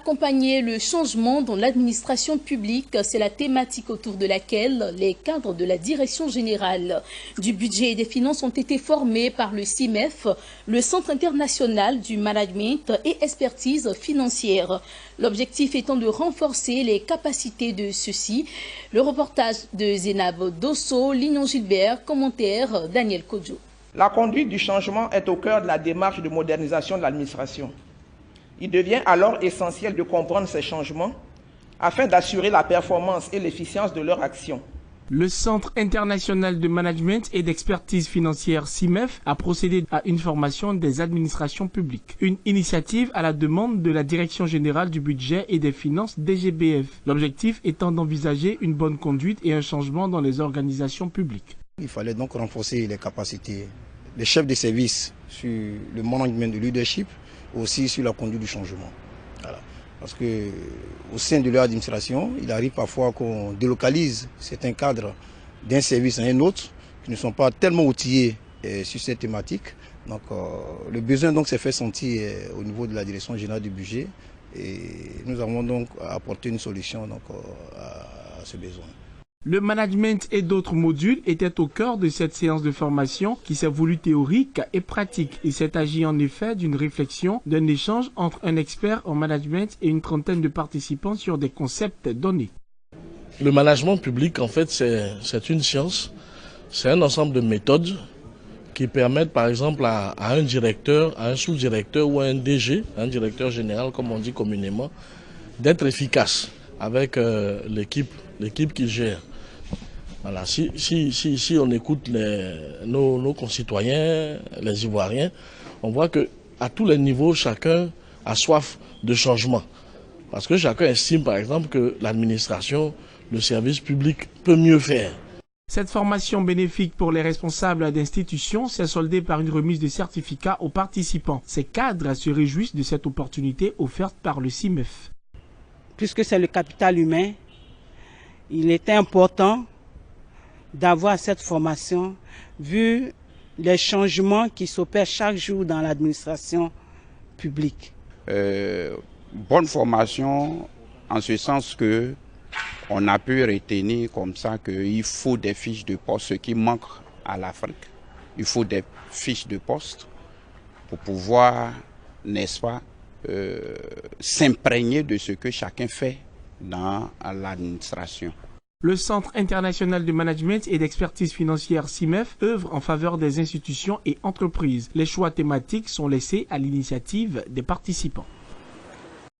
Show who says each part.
Speaker 1: Accompagner le changement dans l'administration publique, c'est la thématique autour de laquelle les cadres de la Direction générale du budget et des finances ont été formés par le CIMEF, le Centre international du management et expertise financière. L'objectif étant de renforcer les capacités de ceux-ci. Le reportage de Zénab Dosso, Lignon Gilbert, commentaire Daniel Kodjo.
Speaker 2: La conduite du changement est au cœur de la démarche de modernisation de l'administration. Il devient alors essentiel de comprendre ces changements afin d'assurer la performance et l'efficience de leur action.
Speaker 3: Le Centre international de management et d'expertise financière CIMEF a procédé à une formation des administrations publiques. Une initiative à la demande de la Direction générale du budget et des finances DGBF. L'objectif étant d'envisager une bonne conduite et un changement dans les organisations publiques.
Speaker 4: Il fallait donc renforcer les capacités des chefs de service sur le management de leadership, aussi sur la conduite du changement. Voilà. Parce qu'au sein de leur administration, il arrive parfois qu'on délocalise certains cadres d'un service à un autre qui ne sont pas tellement outillés sur cette thématique. Donc le besoin s'est fait sentir au niveau de la Direction générale du budget et nous avons donc apporté une solution à ce besoin.
Speaker 3: Le management et d'autres modules étaient au cœur de cette séance de formation qui s'est voulue théorique et pratique. Il s'est agi en effet d'une réflexion, d'un échange entre un expert en management et une trentaine de participants sur des concepts donnés.
Speaker 5: Le management public, en fait, c'est une science, c'est un ensemble de méthodes qui permettent par exemple à un directeur, à un sous-directeur ou à un DG, un directeur général comme on dit communément, d'être efficace avec l'équipe qu'il gère. Voilà, si on écoute nos concitoyens, les Ivoiriens, on voit qu'à tous les niveaux, chacun a soif de changement. Parce que chacun estime par exemple que l'administration, le service public peut mieux faire.
Speaker 3: Cette formation bénéfique pour les responsables d'institutions s'est soldée par une remise de certificats aux participants. Ces cadres se réjouissent de cette opportunité offerte par le CIMEF.
Speaker 6: Puisque c'est le capital humain, il était important d'avoir cette formation, vu les changements qui s'opèrent chaque jour dans l'administration publique.
Speaker 7: Bonne formation en ce sens que on a pu retenir comme ça qu'il faut des fiches de poste, ce qui manque à l'Afrique. Il faut des fiches de poste pour pouvoir, n'est-ce pas, s'imprégner de ce que chacun fait dans l'administration.
Speaker 3: Le Centre international de management et d'expertise financière CIMEF œuvre en faveur des institutions et entreprises. Les choix thématiques sont laissés à l'initiative des participants.